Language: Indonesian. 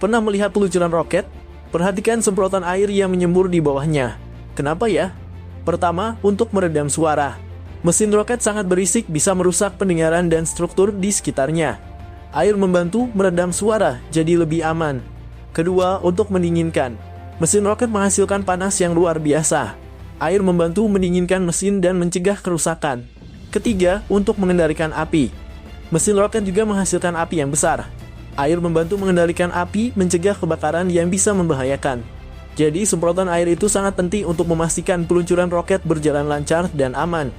Pernah melihat peluncuran roket? Perhatikan semprotan air yang menyembur di bawahnya. Kenapa ya? Pertama, untuk meredam suara. Mesin roket sangat berisik, bisa merusak pendengaran dan struktur di sekitarnya. Air membantu meredam suara, jadi lebih aman. Kedua, untuk mendinginkan. Mesin roket menghasilkan panas yang luar biasa. Air membantu mendinginkan mesin dan mencegah kerusakan. Ketiga, untuk mengendalikan api. Mesin roket juga menghasilkan api yang besar. Air membantu mengendalikan api, mencegah kebakaran yang bisa membahayakan. Jadi, semprotan air itu sangat penting untuk memastikan peluncuran roket berjalan lancar dan aman.